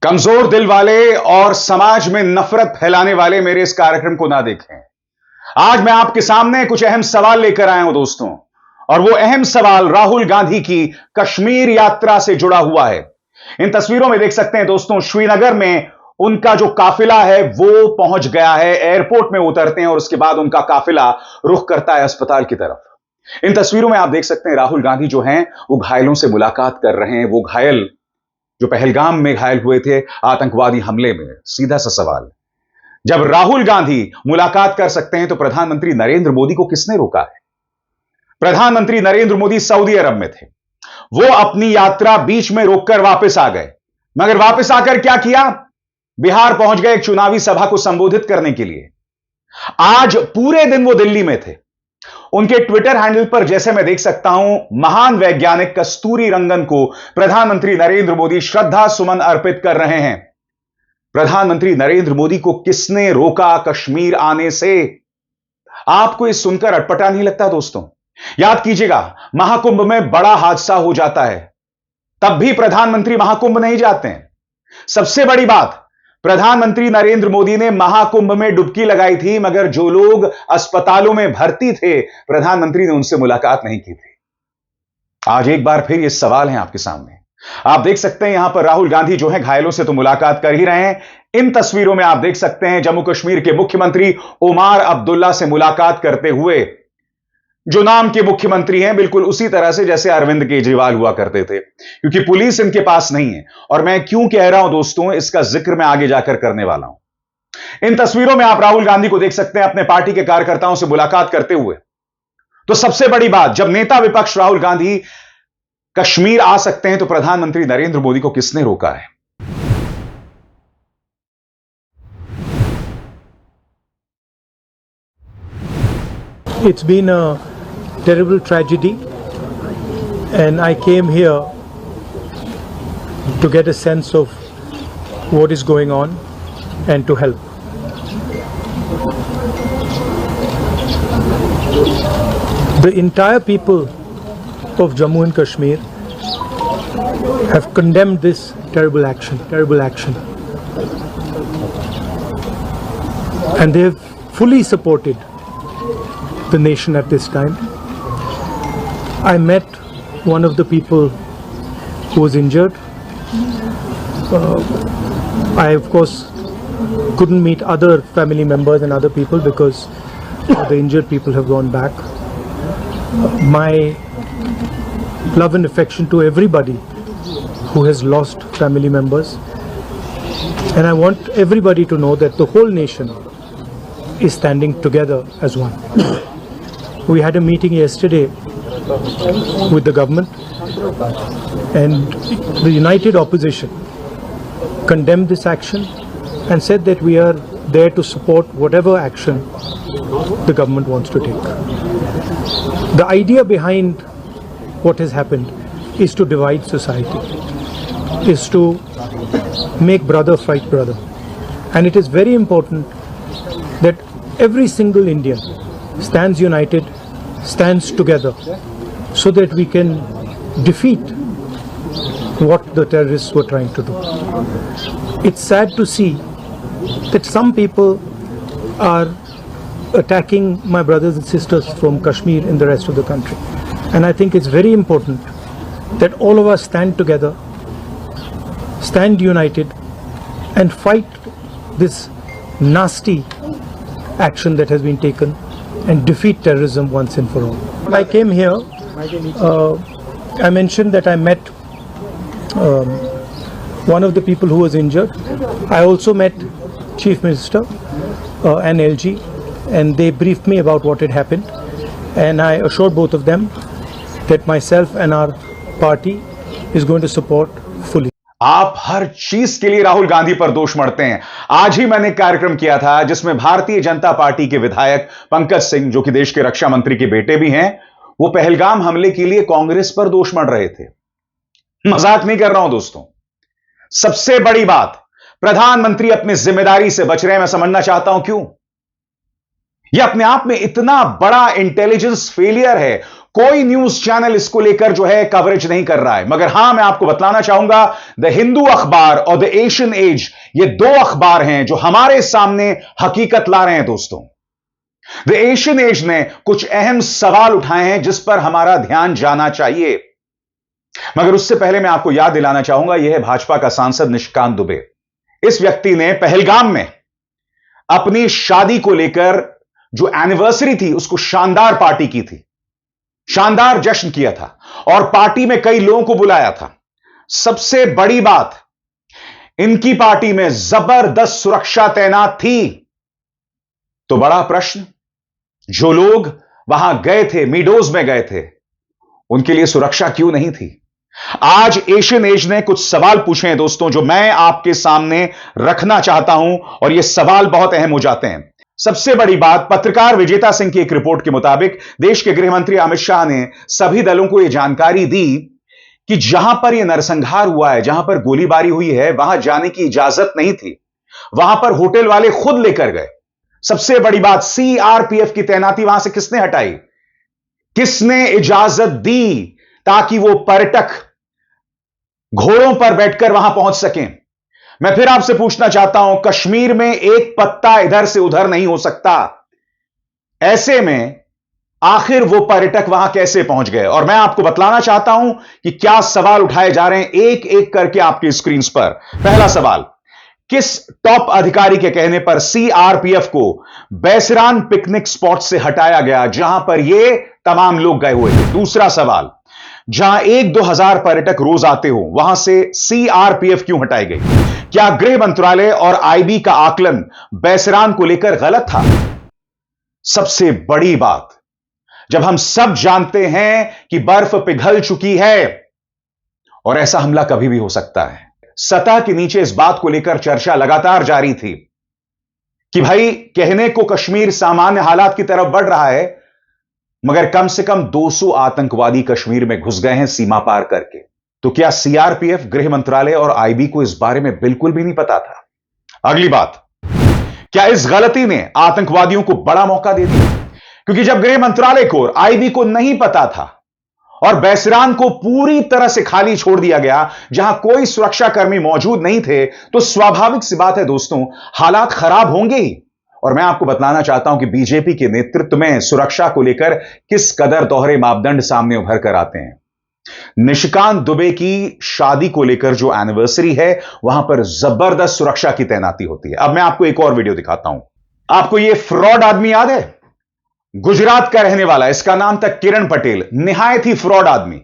कमजोर दिल वाले और समाज में नफरत फैलाने वाले मेरे इस कार्यक्रम को ना देखें। आज मैं आपके सामने कुछ अहम सवाल लेकर आया हूं दोस्तों, और वो अहम सवाल राहुल गांधी की कश्मीर यात्रा से जुड़ा हुआ है। इन तस्वीरों में देख सकते हैं दोस्तों, श्रीनगर में उनका जो काफिला है वो पहुंच गया है। एयरपोर्ट में उतरते हैं और उसके बाद उनका काफिला रुख करता है अस्पताल की तरफ। इन तस्वीरों में आप देख सकते हैं राहुल गांधी जो हैं वो घायलों से मुलाकात कर रहे हैं। वो घायल जो पहलगाम में घायल हुए थे आतंकवादी हमले में। सीधा सा सवाल, जब राहुल गांधी मुलाकात कर सकते हैं तो प्रधानमंत्री नरेंद्र मोदी को किसने रोका है? प्रधानमंत्री नरेंद्र मोदी सऊदी अरब में थे, वो अपनी यात्रा बीच में रोककर वापस आ गए। मगर वापस आकर क्या किया? बिहार पहुंच गए एक चुनावी सभा को संबोधित करने के लिए। आज पूरे दिन वो दिल्ली में थे। उनके ट्विटर हैंडल पर जैसे मैं देख सकता हूं, महान वैज्ञानिक कस्तूरी रंगन को प्रधानमंत्री नरेंद्र मोदी श्रद्धा सुमन अर्पित कर रहे हैं। प्रधानमंत्री नरेंद्र मोदी को किसने रोका कश्मीर आने से? आपको इस सुनकर अटपटा नहीं लगता दोस्तों? याद कीजिएगा, महाकुंभ में बड़ा हादसा हो जाता है, तब भी प्रधानमंत्री महाकुंभ नहीं जाते हैं। सबसे बड़ी बात, प्रधानमंत्री नरेंद्र मोदी ने महाकुंभ में डुबकी लगाई थी, मगर जो लोग अस्पतालों में भर्ती थे प्रधानमंत्री ने उनसे मुलाकात नहीं की थी। आज एक बार फिर ये सवाल है आपके सामने। आप देख सकते हैं यहां पर राहुल गांधी जो है घायलों से तो मुलाकात कर ही रहे हैं। इन तस्वीरों में आप देख सकते हैं जम्मू कश्मीर के मुख्यमंत्री उमर अब्दुल्ला से मुलाकात करते हुए, जो नाम के मुख्यमंत्री हैं बिल्कुल उसी तरह से जैसे अरविंद केजरीवाल हुआ करते थे, क्योंकि पुलिस इनके पास नहीं है। और मैं क्यों कह रहा हूं दोस्तों, इसका जिक्र मैं आगे जाकर करने वाला हूं। इन तस्वीरों में आप राहुल गांधी को देख सकते हैं अपने पार्टी के कार्यकर्ताओं से मुलाकात करते हुए। तो सबसे बड़ी बात, जब नेता विपक्ष राहुल गांधी कश्मीर आ सकते हैं तो प्रधानमंत्री नरेंद्र मोदी को किसने रोका है? It's been a terrible tragedy, and I came here to get a sense of what is going on and to help. The entire people of Jammu and Kashmir have condemned this terrible action, and they have fully supported the nation at this time. I met one of the people who was injured. I of course couldn't meet other family members and other people because the injured people have gone back. My love and affection to everybody who has lost family members, and I want everybody to know that the whole nation is standing together as one. We had a meeting yesterday with the government, and the united opposition condemned this action and said that we are there to support whatever action the government wants to take. The idea behind what has happened is to divide society, is to make brother fight brother, and it is very important that every single Indian stands united, stands together, so that we can defeat what the terrorists were trying to do. It's sad to see that some people are attacking my brothers and sisters from Kashmir in the rest of the country. And I think it's very important that all of us stand together, stand united, and fight this nasty action that has been taken and defeat terrorism once and for all. I came here, I mentioned that I met one of the people who was injured. I also met Chief Minister and LG, and they briefed me about what had happened, and I assured both of them that myself and our party is going to support fully. आप हर चीज के लिए राहुल गांधी पर दोष मढ़ते हैं। आज ही मैंने एक कार्यक्रम किया था जिसमें भारतीय जनता पार्टी के विधायक पंकज सिंह, जो कि देश के रक्षा मंत्री के बेटे भी हैं, वो पहलगाम हमले के लिए कांग्रेस पर दोष मढ़ रहे थे। मजाक नहीं कर रहा हूं दोस्तों। सबसे बड़ी बात, प्रधानमंत्री अपनी जिम्मेदारी से बच रहे हैं। मैं समझना चाहता हूं क्यों। यह अपने आप में इतना बड़ा इंटेलिजेंस फेलियर है। कोई न्यूज चैनल इसको लेकर जो है कवरेज नहीं कर रहा है, मगर हां मैं आपको बतलाना चाहूंगा द हिंदू अखबार और द एशियन एज, ये दो अखबार हैं जो हमारे सामने हकीकत ला रहे हैं दोस्तों। द एशियन एज ने कुछ अहम सवाल उठाए हैं जिस पर हमारा ध्यान जाना चाहिए, मगर उससे पहले मैं आपको याद दिलाना चाहूंगा, यह है भाजपा का सांसद निशिकांत दुबे। इस व्यक्ति ने पहलगाम में अपनी शादी को लेकर जो एनिवर्सरी थी उसको शानदार पार्टी की थी, शानदार जश्न किया था और पार्टी में कई लोगों को बुलाया था। सबसे बड़ी बात, इनकी पार्टी में जबरदस्त सुरक्षा तैनात थी। तो बड़ा प्रश्न, जो लोग वहां गए थे, मीडोज में गए थे, उनके लिए सुरक्षा क्यों नहीं थी? आज एशियन एज ने कुछ सवाल पूछे हैं दोस्तों जो मैं आपके सामने रखना चाहता हूं और ये सवाल बहुत अहम हो जाते हैं। सबसे बड़ी बात, पत्रकार विजेता सिंह की एक रिपोर्ट के मुताबिक देश के गृह मंत्री अमित शाह ने सभी दलों को यह जानकारी दी कि जहां पर यह नरसंहार हुआ है, जहां पर गोलीबारी हुई है, वहां जाने की इजाजत नहीं थी। वहां पर होटल वाले खुद लेकर गए। सबसे बड़ी बात, सीआरपीएफ की तैनाती वहां से किसने हटाई? किसने इजाजत दी ताकि वो पर्यटक घोड़ों पर बैठकर वहां पहुंच सकें? मैं फिर आपसे पूछना चाहता हूं, कश्मीर में एक पत्ता इधर से उधर नहीं हो सकता। ऐसे में आखिर वो पर्यटक वहां कैसे पहुंच गए? और मैं आपको बतलाना चाहता हूं कि क्या सवाल उठाए जा रहे हैं एक एक करके आपकी स्क्रीन पर। पहला सवाल, किस टॉप अधिकारी के कहने पर सीआरपीएफ को बैसरान पिकनिक स्पॉट से हटाया गया जहां पर ये तमाम लोग गए हुए थे? दूसरा सवाल, जहां 1-2 हजार पर्यटक रोज आते हो वहां से सीआरपीएफ क्यों हटाई गई? क्या गृह मंत्रालय और आईबी का आकलन बैसरान को लेकर गलत था? सबसे बड़ी बात, जब हम सब जानते हैं कि बर्फ पिघल चुकी है और ऐसा हमला कभी भी हो सकता है, सतह के नीचे इस बात को लेकर चर्चा लगातार जारी थी कि भाई कहने को कश्मीर सामान्य हालात की तरफ बढ़ रहा है, मगर कम से कम 200 आतंकवादी कश्मीर में घुस गए हैं सीमा पार करके। तो क्या सीआरपीएफ, गृह मंत्रालय और आईबी को इस बारे में बिल्कुल भी नहीं पता था? अगली बात, क्या इस गलती ने आतंकवादियों को बड़ा मौका दे दिया? क्योंकि जब गृह मंत्रालय को और आईबी को नहीं पता था और बैसरान को पूरी तरह से खाली छोड़ दिया गया जहां कोई सुरक्षाकर्मी मौजूद नहीं थे, तो स्वाभाविक सी बात है दोस्तों, हालात खराब होंगे ही। और मैं आपको बतलाना चाहता हूं कि बीजेपी के नेतृत्व में सुरक्षा को लेकर किस कदर दोहरे मापदंड सामने उभर कर आते हैं। निशिकांत दुबे की शादी को लेकर जो एनिवर्सरी है वहां पर जबरदस्त सुरक्षा की तैनाती होती है। अब मैं आपको एक और वीडियो दिखाता हूं। आपको यह फ्रॉड आदमी याद है? गुजरात का रहने वाला, इसका नाम था किरण पटेल। निहायत ही फ्रॉड आदमी।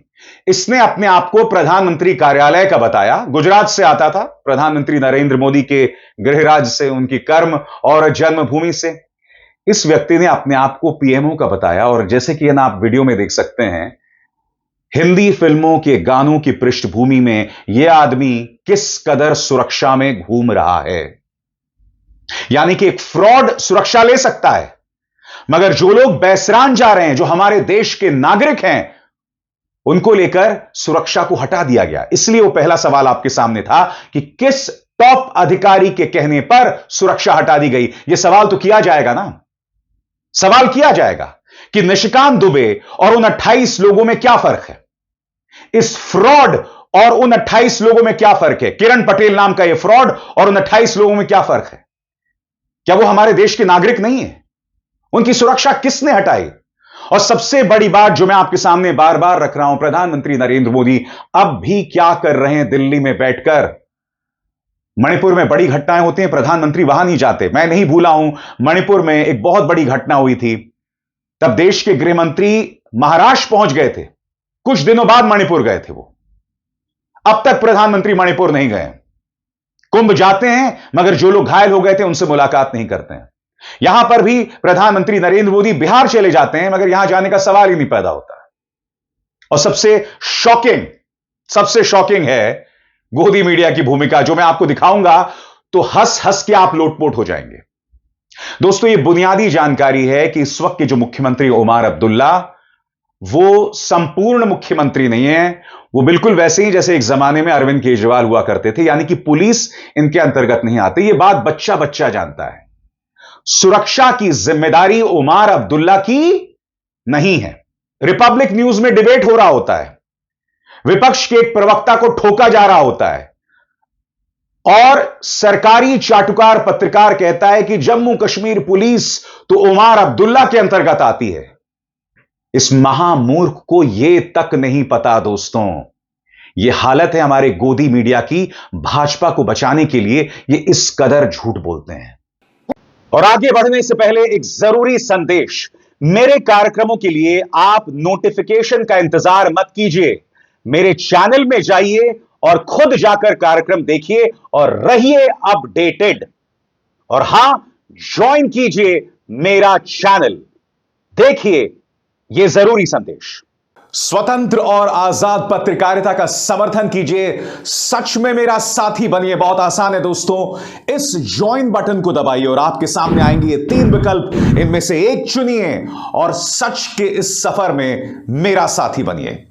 इसने अपने आप को प्रधानमंत्री कार्यालय का बताया, गुजरात से आता था, प्रधानमंत्री नरेंद्र मोदी के गृह राज्य से, उनकी कर्म और जन्मभूमि से। इस व्यक्ति ने अपने आप को पीएमओ का बताया और जैसे कि ना आप वीडियो में देख सकते हैं, हिंदी फिल्मों के गानों की पृष्ठभूमि में यह आदमी किस कदर सुरक्षा में घूम रहा है। यानी कि एक फ्रॉड सुरक्षा ले सकता है, मगर जो लोग बैसरान जा रहे हैं, जो हमारे देश के नागरिक हैं, उनको लेकर सुरक्षा को हटा दिया गया। इसलिए वो पहला सवाल आपके सामने था कि किस टॉप अधिकारी के कहने पर सुरक्षा हटा दी गई। यह सवाल तो किया जाएगा ना, सवाल किया जाएगा कि निशिकांत दुबे और उन 28 लोगों में क्या फर्क है? इस फ्रॉड और उन 28 लोगों में क्या फर्क है? किरण पटेल नाम का यह फ्रॉड और उन 28 लोगों में क्या फर्क है? क्या वो हमारे देश के नागरिक नहीं है? उनकी सुरक्षा किसने हटाई? और सबसे बड़ी बात जो मैं आपके सामने बार बार रख रहा हूं, प्रधानमंत्री नरेंद्र मोदी अब भी क्या कर रहे हैं दिल्ली में बैठकर? मणिपुर में बड़ी घटनाएं होती हैं, प्रधानमंत्री वहां नहीं जाते। मैं नहीं भूला हूं, मणिपुर में एक बहुत बड़ी घटना हुई थी, तब देश के गृह मंत्री महाराष्ट्र पहुंच गए थे, कुछ दिनों बाद मणिपुर गए थे वो। अब तक प्रधानमंत्री मणिपुर नहीं गए। कुंभ जाते हैं, मगर जो लोग घायल हो गए थे उनसे मुलाकात नहीं करते हैं। यहां पर भी प्रधानमंत्री नरेंद्र मोदी बिहार चले जाते हैं, मगर यहां जाने का सवाल ही नहीं पैदा होता। और सबसे शॉकिंग है गोदी मीडिया की भूमिका, जो मैं आपको दिखाऊंगा तो हंस हंस के आप लोटपोट हो जाएंगे। दोस्तों, यह बुनियादी जानकारी है कि इस वक्त के जो मुख्यमंत्री उमर अब्दुल्ला, वो संपूर्ण मुख्यमंत्री नहीं है। वो बिल्कुल वैसे ही जैसे एक जमाने में अरविंद केजरीवाल हुआ करते थे, यानी कि पुलिस इनके अंतर्गत नहीं आती। यह बात बच्चा बच्चा जानता है। सुरक्षा की जिम्मेदारी उमर अब्दुल्ला की नहीं है। रिपब्लिक न्यूज में डिबेट हो रहा होता है, विपक्ष के एक प्रवक्ता को ठोका जा रहा होता है और सरकारी चाटुकार पत्रकार कहता है कि जम्मू कश्मीर पुलिस तो उमर अब्दुल्ला के अंतर्गत आती है। इस महामूर्ख को यह तक नहीं पता दोस्तों, यह हालत है हमारे गोदी मीडिया की। भाजपा को बचाने के लिए ये इस कदर झूठ बोलते हैं। और आगे बढ़ने से पहले एक जरूरी संदेश, मेरे कार्यक्रमों के लिए आप नोटिफिकेशन का इंतजार मत कीजिए, मेरे चैनल में जाइए और खुद जाकर कार्यक्रम देखिए और रहिए अपडेटेड। और हां, ज्वाइन कीजिए मेरा चैनल, देखिए यह जरूरी संदेश। स्वतंत्र और आजाद पत्रकारिता का समर्थन कीजिए, सच में मेरा साथी बनिए। बहुत आसान है दोस्तों, इस ज्वाइन बटन को दबाइए और आपके सामने आएंगे ये 3 विकल्प, इनमें से एक चुनिए और सच के इस सफर में मेरा साथी बनिए।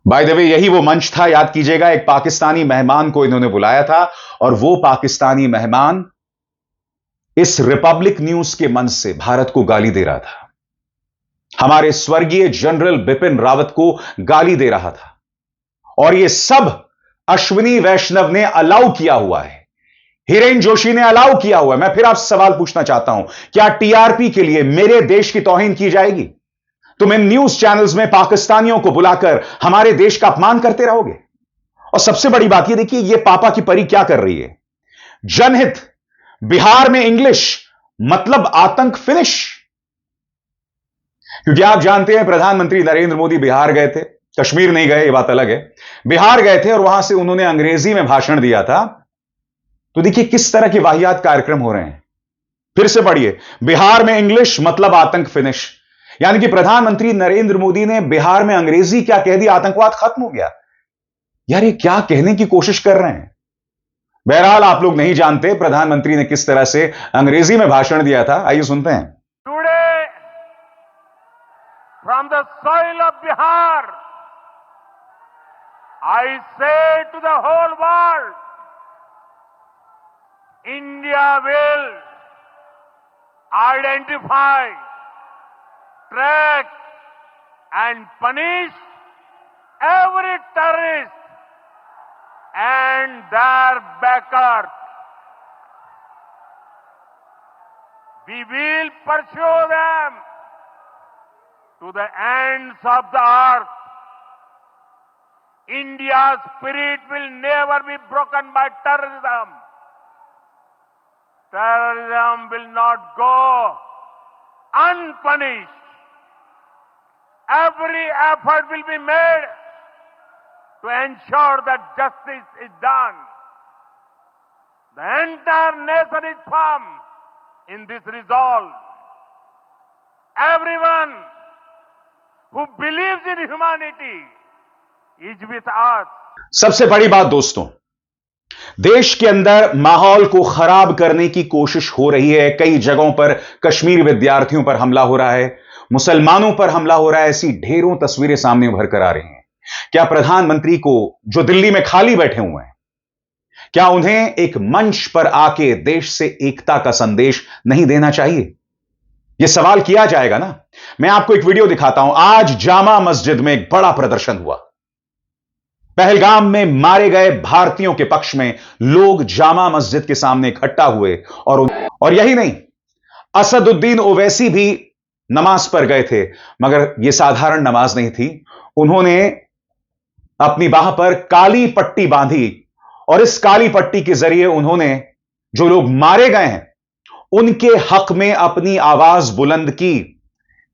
बाय द वे, यही वो मंच था, याद कीजिएगा, एक पाकिस्तानी मेहमान को इन्होंने बुलाया था और वो पाकिस्तानी मेहमान इस रिपब्लिक न्यूज के मंच से भारत को गाली दे रहा था, हमारे स्वर्गीय जनरल बिपिन रावत को गाली दे रहा था। और यह सब अश्विनी वैष्णव ने अलाउ किया हुआ है, हिरेन जोशी ने अलाउ किया हुआ है। मैं फिर आपसे सवाल पूछना चाहता हूं, क्या टीआरपी के लिए मेरे देश की तौहीन की जाएगी? तुम इन न्यूज चैनल्स में पाकिस्तानियों को बुलाकर हमारे देश का अपमान करते रहोगे? और सबसे बड़ी बात यह देखिए, यह पापा की परी क्या कर रही है। जनहित, बिहार में इंग्लिश मतलब आतंक फिनिश। क्योंकि आप जानते हैं प्रधानमंत्री नरेंद्र मोदी बिहार गए थे, कश्मीर नहीं गए, यह बात अलग है, बिहार गए थे और वहां से उन्होंने अंग्रेजी में भाषण दिया था। तो देखिए किस तरह के वाहियात कार्यक्रम हो रहे हैं। फिर से पढ़िए, बिहार में इंग्लिश मतलब आतंक फिनिश। यानी कि प्रधानमंत्री नरेंद्र मोदी ने बिहार में अंग्रेजी क्या कह दिया, आतंकवाद खत्म हो गया। यार ये क्या कहने की कोशिश कर रहे हैं। बहरहाल आप लोग नहीं जानते प्रधानमंत्री ने किस तरह से अंग्रेजी में भाषण दिया था, आइए सुनते हैं। From the soil of Bihar, I say to the whole world, India will identify, track and punish every terrorist and their backers. We will pursue them to the ends of the earth. India's spirit will never be broken by terrorism. Terrorism will not go unpunished. Every effort will be made to ensure that justice is done. The entire nation is firm in this resolve. Everyone who believes in humanity is with us. सबसे बड़ी बात दोस्तों, देश के अंदर माहौल को खराब करने की कोशिश हो रही है। कई जगहों पर कश्मीरी विद्यार्थियों पर हमला हो रहा है, मुसलमानों पर हमला हो रहा है, ऐसी ढेरों तस्वीरें सामने उभर कर आ रही हैं। क्या प्रधानमंत्री को, जो दिल्ली में खाली बैठे हुए हैं, क्या उन्हें एक मंच पर आके देश से एकता का संदेश नहीं देना चाहिए? यह सवाल किया जाएगा ना। मैं आपको एक वीडियो दिखाता हूं। आज जामा मस्जिद में एक बड़ा प्रदर्शन हुआ। पहलगाम में मारे गए भारतीयों के पक्ष में लोग जामा मस्जिद के सामने इकट्ठा हुए और यही नहीं, असदुद्दीन ओवैसी भी नमाज पर गए थे, मगर यह साधारण नमाज नहीं थी। उन्होंने अपनी बाह पर काली पट्टी बांधी और इस काली पट्टी के जरिए उन्होंने जो लोग मारे गए हैं उनके हक में अपनी आवाज बुलंद की।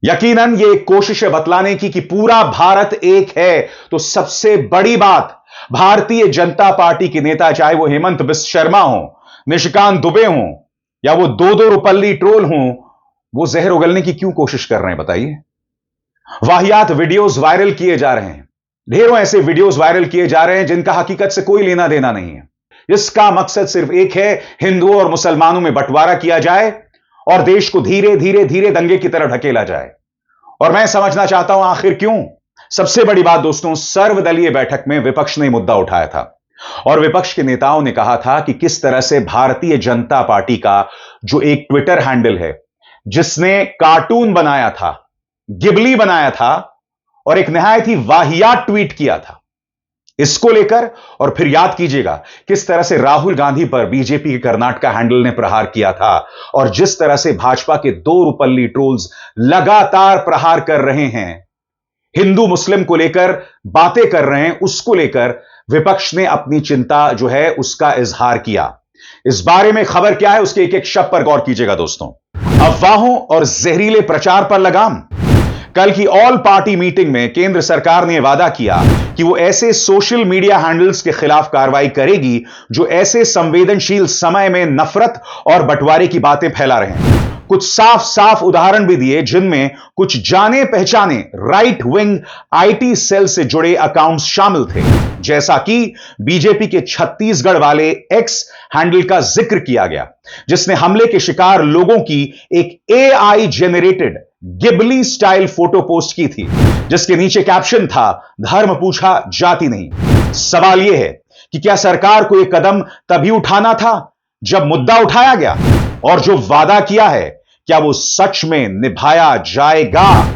यकीनन ये एक कोशिश है बतलाने की कि पूरा भारत एक है। तो सबसे बड़ी बात, भारतीय जनता पार्टी के नेता, चाहे वो हेमंत बिस्व शर्मा हो, निशिकांत दुबे हो या वो दो रुपल्ली ट्रोल हो, वो जहर उगलने की क्यों कोशिश कर रहे हैं बताइए? वाहियात वीडियोस वायरल किए जा रहे हैं, ढेरों ऐसे वीडियोस वायरल किए जा रहे हैं जिनका हकीकत से कोई लेना देना नहीं है। इसका मकसद सिर्फ एक है, हिंदुओं और मुसलमानों में बंटवारा किया जाए और देश को धीरे धीरे धीरे दंगे की तरफ ढकेला जाए। और मैं समझना चाहता हूं आखिर क्यों। सबसे बड़ी बात दोस्तों, सर्वदलीय बैठक में विपक्ष ने मुद्दा उठाया था और विपक्ष के नेताओं ने कहा था कि किस तरह से भारतीय जनता पार्टी का जो एक ट्विटर हैंडल है, जिसने कार्टून बनाया था, गिबली बनाया था, और एक निहायत ही वाहियात ट्वीट किया था। इसको लेकर और फिर याद कीजिएगा किस तरह से राहुल गांधी पर बीजेपी के कर्नाटका हैंडल ने प्रहार किया था और जिस तरह से भाजपा के दो रुपल्ली ट्रोल्स लगातार प्रहार कर रहे हैं, हिंदू मुस्लिम को लेकर बातें कर रहे हैं, उसको लेकर विपक्ष ने अपनी चिंता जो है उसका इजहार किया। इस बारे में खबर क्या है उसके एक एक शब्द पर गौर कीजिएगा दोस्तों। अफवाहों और जहरीले प्रचार पर लगाम। कल की ऑल पार्टी मीटिंग में केंद्र सरकार ने वादा किया कि वो ऐसे सोशल मीडिया हैंडल्स के खिलाफ कार्रवाई करेगी जो ऐसे संवेदनशील समय में नफरत और बंटवारे की बातें फैला रहे हैं। कुछ साफ साफ उदाहरण भी दिए जिनमें कुछ जाने पहचाने राइट विंग आईटी सेल से जुड़े अकाउंट्स शामिल थे, जैसा कि बीजेपी के छत्तीसगढ़ वाले एक्स हैंडल का जिक्र किया गया, जिसने हमले के शिकार लोगों की एक AI generated Ghibli style photo post की थी, जिसके नीचे कैप्शन था, धर्म पूछा जाति नहीं। सवाल यह है कि क्या सरकार को यह कदम तभी उठाना था जब मुद्दा उठाया गया, और जो वादा किया है क्या वो सच में निभाया जाएगा?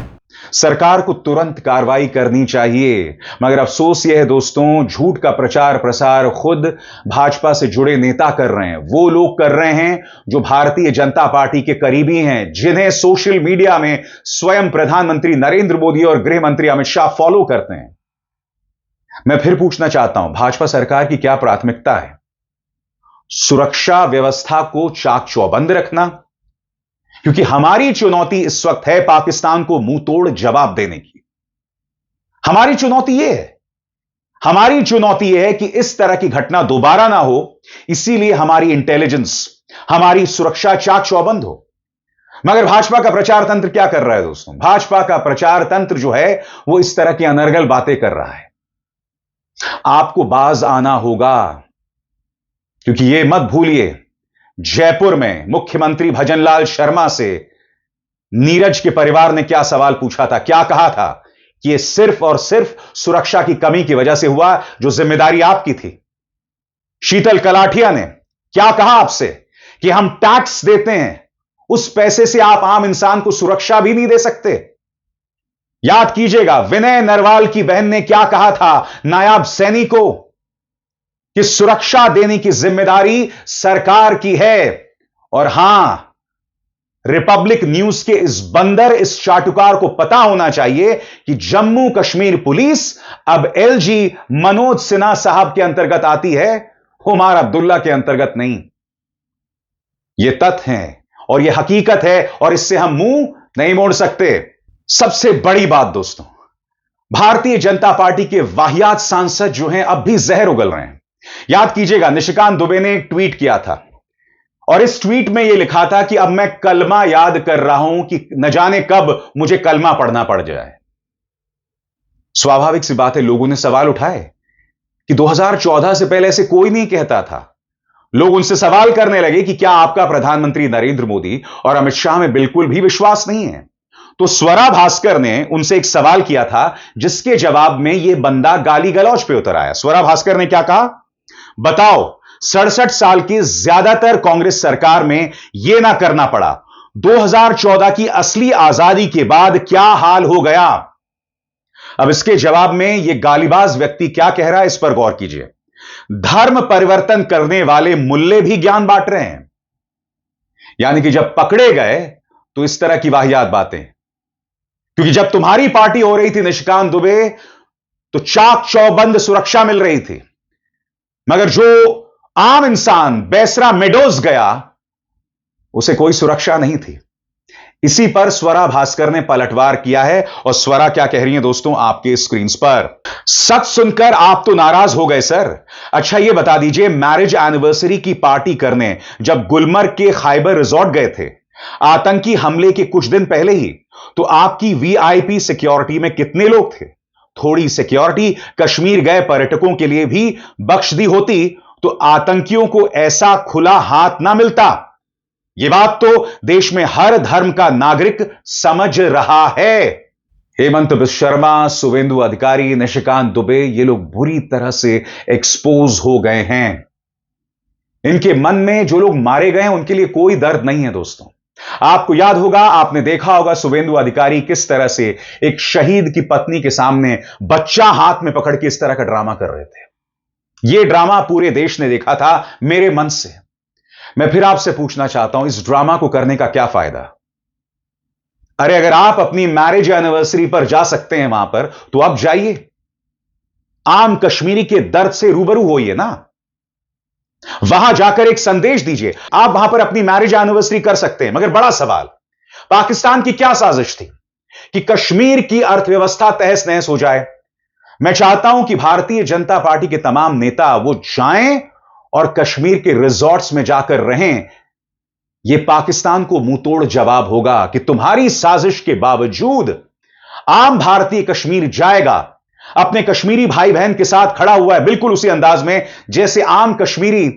सरकार को तुरंत कार्रवाई करनी चाहिए, मगर अफसोस यह है दोस्तों, झूठ का प्रचार प्रसार खुद भाजपा से जुड़े नेता कर रहे हैं। वो लोग कर रहे हैं जो भारतीय जनता पार्टी के करीबी हैं, जिन्हें सोशल मीडिया में स्वयं प्रधानमंत्री नरेंद्र मोदी और गृह मंत्री अमित शाह फॉलो करते हैं। मैं फिर पूछना चाहता हूं, भाजपा सरकार की क्या प्राथमिकता है? सुरक्षा व्यवस्था को चाक चौबंद रखना? क्योंकि हमारी चुनौती इस वक्त है पाकिस्तान को मुंह तोड़ जवाब देने की। हमारी चुनौती यह है, हमारी चुनौती यह है कि इस तरह की घटना दोबारा ना हो, इसीलिए हमारी इंटेलिजेंस, हमारी सुरक्षा चाक चौबंद हो। मगर भाजपा का प्रचार तंत्र क्या कर रहा है दोस्तों? भाजपा का प्रचार तंत्र जो है वो इस तरह की अनर्गल बातें कर रहा है। आपको बाज आना होगा, क्योंकि यह मत भूलिए, जयपुर में मुख्यमंत्री भजनलाल शर्मा से नीरज के परिवार ने क्या सवाल पूछा था, क्या कहा था कि यह सिर्फ और सिर्फ सुरक्षा की कमी की वजह से हुआ, जो जिम्मेदारी आपकी थी। शीतल कलाठिया ने क्या कहा आपसे कि हम टैक्स देते हैं, उस पैसे से आप आम इंसान को सुरक्षा भी नहीं दे सकते। याद कीजिएगा, विनय नरवाल की बहन ने क्या कहा था नायाब सैनी को कि सुरक्षा देने की जिम्मेदारी सरकार की है। और हां, रिपब्लिक न्यूज के इस बंदर, इस चाटुकार को पता होना चाहिए कि जम्मू कश्मीर पुलिस अब एलजी मनोज सिन्हा साहब के अंतर्गत आती है, उमर अब्दुल्ला के अंतर्गत नहीं। यह तथ्य है और यह हकीकत है और इससे हम मुंह नहीं मोड़ सकते। सबसे बड़ी बात दोस्तों, भारतीय जनता पार्टी के वाहियात सांसद जो हैं अब भी जहर उगल रहे हैं। याद कीजिएगा, निशिकांत दुबे ने एक ट्वीट किया था और इस ट्वीट में यह लिखा था कि अब मैं कलमा याद कर रहा हूं कि न जाने कब मुझे कलमा पढ़ना पड़ जाए। स्वाभाविक सी बात है, लोगों ने सवाल उठाए कि 2014 से पहले ऐसे कोई नहीं कहता था। लोग उनसे सवाल करने लगे कि क्या आपका प्रधानमंत्री नरेंद्र मोदी और अमित शाह में बिल्कुल भी विश्वास नहीं है? तो स्वरा भास्कर ने उनसे एक सवाल किया था, जिसके जवाब में यह बंदा गाली गलौज पे उतर आया। स्वरा भास्कर ने क्या कहा, बताओ 67 साल की ज्यादातर कांग्रेस सरकार में यह ना करना पड़ा, 2014 की असली आजादी के बाद क्या हाल हो गया? अब इसके जवाब में यह गालीबाज व्यक्ति क्या कह रहा है, इस पर गौर कीजिए। धर्म परिवर्तन करने वाले मुल्ले भी ज्ञान बांट रहे हैं, यानी कि जब पकड़े गए तो इस तरह की वाहियात बातें। क्योंकि जब तुम्हारी पार्टी हो रही थी निशिकांत दुबे, तो चाक चौबंद सुरक्षा मिल रही थी, मगर जो आम इंसान बेसरा मेडोज गया उसे कोई सुरक्षा नहीं थी। इसी पर स्वरा भास्कर ने पलटवार किया है और स्वरा क्या कह रही है दोस्तों आपके स्क्रीन पर। सच सुनकर आप तो नाराज हो गए सर। अच्छा यह बता दीजिए, मैरिज एनिवर्सरी की पार्टी करने जब गुलमर्ग के खाइबर रिजॉर्ट गए थे आतंकी हमले के कुछ दिन पहले ही, तो आपकी वीआईपी सिक्योरिटी में कितने लोग थे? थोड़ी सिक्योरिटी कश्मीर गए पर्यटकों के लिए भी बख्श दी होती तो आतंकियों को ऐसा खुला हाथ ना मिलता। यह बात तो देश में हर धर्म का नागरिक समझ रहा है। हेमंत बिस्वा शर्मा, शुवेंदु अधिकारी, निशिकांत दुबे, ये लोग बुरी तरह से एक्सपोज हो गए हैं। इनके मन में जो लोग मारे गए हैं उनके लिए कोई दर्द नहीं है दोस्तों। आपको याद होगा, आपने देखा होगा शुभेंदु अधिकारी किस तरह से एक शहीद की पत्नी के सामने बच्चा हाथ में पकड़ के इस तरह का ड्रामा कर रहे थे। यह ड्रामा पूरे देश ने देखा था मेरे मन से। मैं फिर आपसे पूछना चाहता हूं, इस ड्रामा को करने का क्या फायदा? अरे अगर आप अपनी मैरिज एनिवर्सरी पर जा सकते हैं वहां पर, तो आप जाइए, आम कश्मीरी के दर्द से रूबरू होइए ना, वहां जाकर एक संदेश दीजिए। आप वहां पर अपनी मैरिज एनिवर्सरी कर सकते हैं, मगर बड़ा सवाल, पाकिस्तान की क्या साजिश थी कि कश्मीर की अर्थव्यवस्था तहस नहस हो जाए? मैं चाहता हूं कि भारतीय जनता पार्टी के तमाम नेता वो जाएं और कश्मीर के रिजॉर्ट्स में जाकर रहें। यह पाकिस्तान को मुंहतोड़ जवाब होगा कि तुम्हारी साजिश के बावजूद आम भारतीय कश्मीर जाएगा, अपने कश्मीरी भाई बहन के साथ खड़ा हुआ है, बिल्कुल उसी अंदाज में जैसे आम कश्मीरी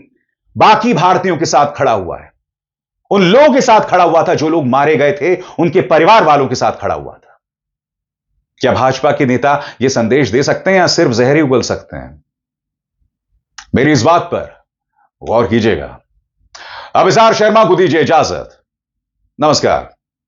बाकी भारतीयों के साथ खड़ा हुआ है, उन लोगों के साथ खड़ा हुआ था जो लोग मारे गए थे, उनके परिवार वालों के साथ खड़ा हुआ था। क्या भाजपा के नेता यह संदेश दे सकते हैं या सिर्फ जहर उगल सकते हैं? मेरी इस बात पर गौर कीजिएगा। अभिसार शर्मा को दीजिए इजाजत। नमस्कार।